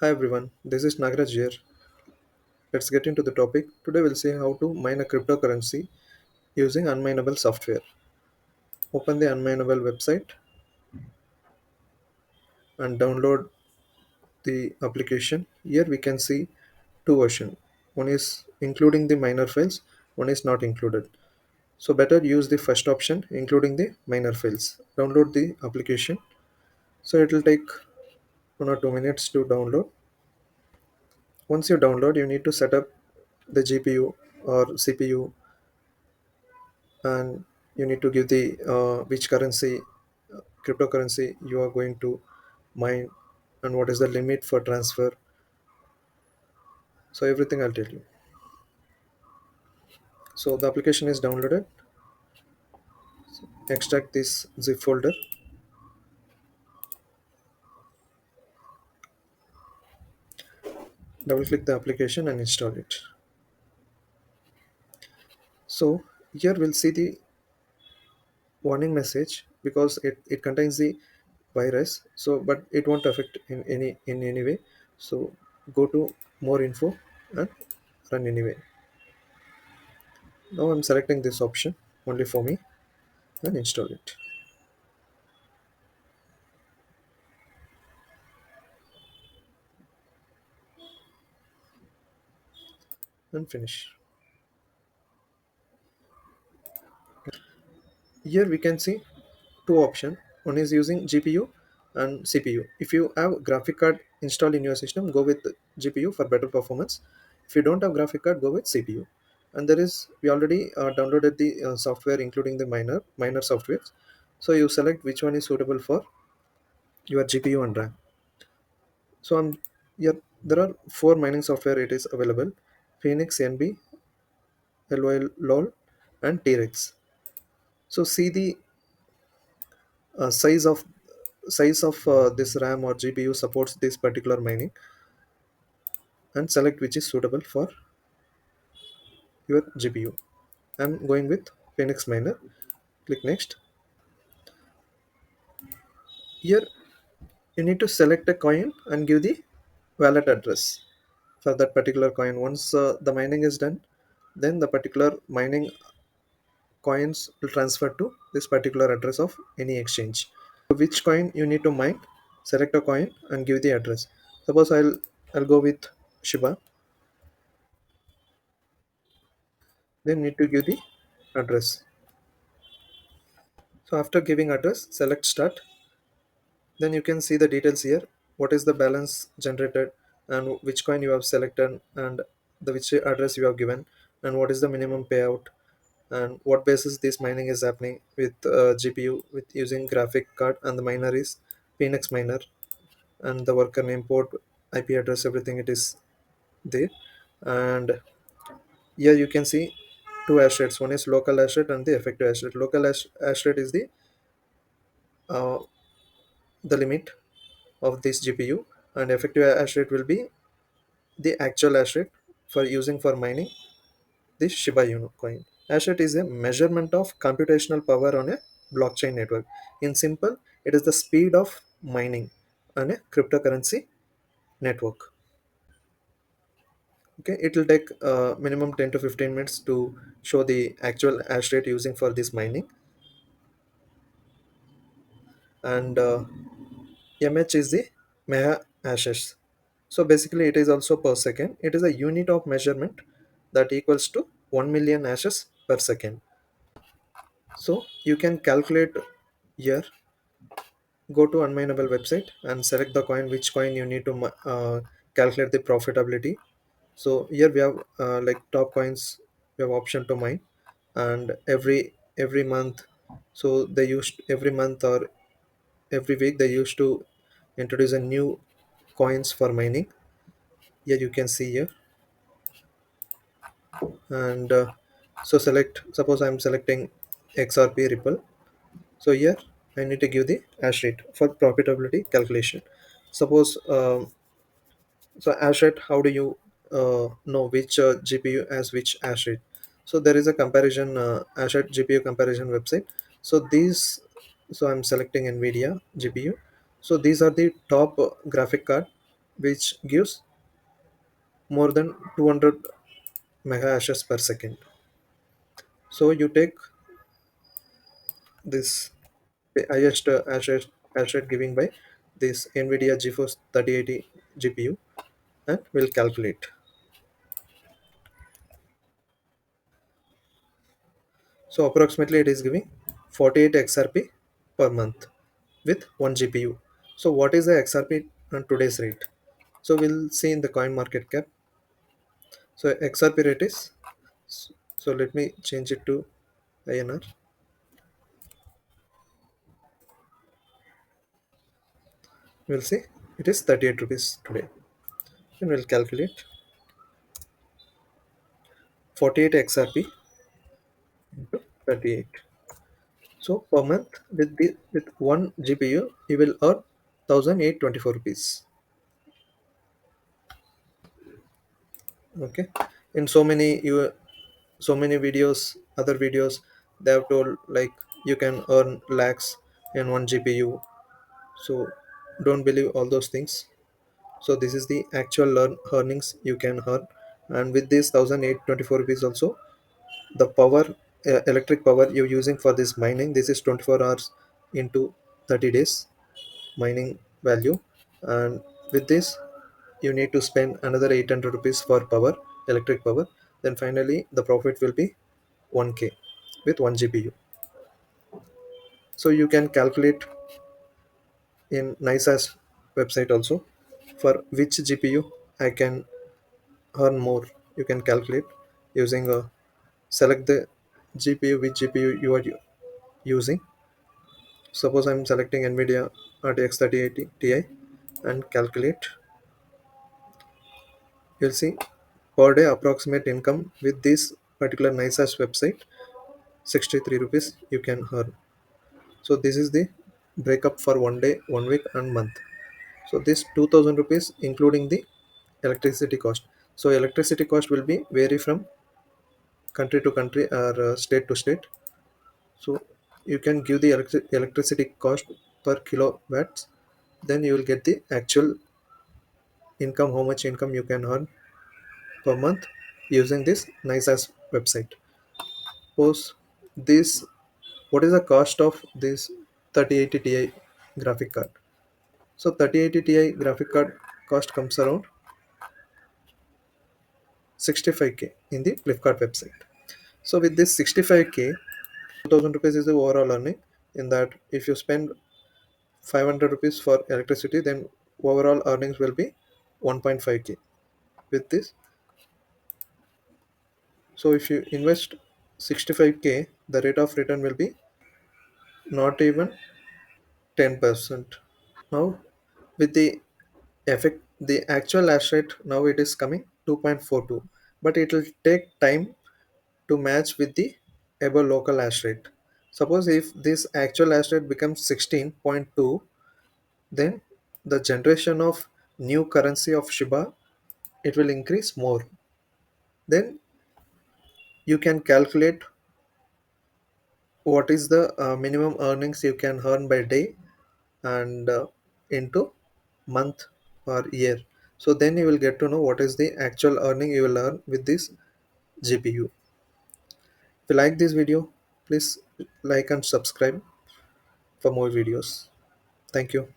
Hi everyone, this is Nagraj here. Let's get into the topic. Today we'll see how to mine a cryptocurrency using UnMineable software. Open the UnMineable website and download the application. Here we can see two versions. One is including the miner files, one is not included. So better use the first option, including the miner files. Download the application. So it will take 1 or 2 minutes to download. Once you download, you need to set up the GPU or CPU, and you need to give the which currency, cryptocurrency you are going to mine, and what is the limit for transfer. So everything I'll tell you. So the application is downloaded. Extract this zip folder, double click the application and install it. So here we'll see the warning message because it contains the virus, so but it won't affect in any way. So go to more info and run anyway. Now I'm selecting this option only for me and install it and finish. Here we can see two options. One is using GPU and CPU. If you have graphic card installed in your system, go with GPU for better performance. If you don't have graphic card, go with CPU. And there is we already downloaded the software including the miner softwares. So you select which one is suitable for your GPU and RAM. So I'm here. There are four mining software it is available: Phoenix, NB, LOL, and T-Rex. So see the size of this RAM or GPU supports this particular mining, and select which is suitable for your GPU. I'm going with Phoenix Miner. Click next. Here you need to select a coin and give the wallet address for that particular coin. Once the mining is done, then the particular mining coins will transfer to this particular address of any exchange. So which coin you need to mine? Select a coin and give the address. Suppose I'll go with Shiba. Then need to give the address. So after giving address, select start. Then you can see the details here. What is the balance generated, and which coin you have selected, and the which address you have given, and what is the minimum payout, and what basis this mining is happening with GPU with using graphic card, and the miner is Phoenix miner, and the worker name, port, IP address, everything it is there. And here you can see two hash rates. One is local hash rate and the effective hash rate. Local hash rate is uh, the limit of this GPU, and effective hash rate will be the actual hash rate for using for mining this Shiba Inu coin. Hash rate is a measurement of computational power on a blockchain network. In simple, it is the speed of mining on a cryptocurrency network. Okay, it will take minimum 10 to 15 minutes to show the actual hash rate using for this mining, and mh is the mega hashes. So basically it is also per second. It is a unit of measurement that equals to 1 million hashes per second. So you can calculate here. Go to unmineable website and select the coin, which coin you need to calculate the profitability. So here we have like top coins, we have option to mine, and every month. So they used every month or every week they used to introduce a new coins for mining. Here you can see here. And so select, suppose I'm selecting XRP Ripple. So here I need to give the hash rate for profitability calculation. Suppose so hash rate, how do you know which GPU has which hash rate? So there is a comparison hash rate GPU comparison website. So these, so I'm selecting NVIDIA GPU. So these are the top graphic card which gives more than 200 mega hashes per second. So you take this highest hash rate giving by this NVIDIA GeForce 3080 GPU and will calculate. So approximately it is giving 48 XRP per month with 1 GPU. So what is the XRP on today's rate? So we'll see in the coin market cap. So XRP rate is, so let me change it to INR. We'll see it is 38 rupees today. And we'll calculate 48 XRP into 38. So per month with one GPU you will earn 1824 rupees. Okay. In so many videos, other videos, they have told like you can earn lakhs in one GPU. So don't believe all those things. So this is the actual earnings you can earn, and with this 1824 rupees also, the power, electric power you're using for this mining, this is 24 hours into 30 days mining value, and with this you need to spend another 800 rupees for power, electric power. Then finally the profit will be 1k with 1 GPU. So you can calculate in NICE's website also for which GPU I can earn more. You can calculate using a, select the GPU, which GPU you are using. Suppose I'm selecting NVIDIA RTX 3080 Ti and calculate. You'll see per day approximate income with this particular NICE's website 63 rupees you can earn. So this is the breakup for one day, 1 week and month. So this 2000 rupees including the electricity cost. So electricity cost will be vary from country to country or state to state. So you can give the electricity cost per kilowatts, then you will get the actual income, how much income you can earn per month using this NICE's website. Suppose this, what is the cost of this 3080 Ti graphic card? So 3080 Ti graphic card cost comes around 65k in the Flipkart website. So with this 65k, 2000 rupees is the overall earning. In that, if you spend 500 rupees for electricity, then overall earnings will be 1.5k with this. So if you invest 65k, the rate of return will be not even 10%. Now with the effect, the actual hash rate now it is coming 2.42, but it will take time to match with the above local hash rate. Suppose if this actual hash rate becomes 16.2, then the generation of new currency of Shiba, it will increase more. Then you can calculate what is the minimum earnings you can earn by day and into month or year. So then you will get to know what is the actual earning you will earn with this GPU. If you like this video, please like and subscribe for more videos. Thank you.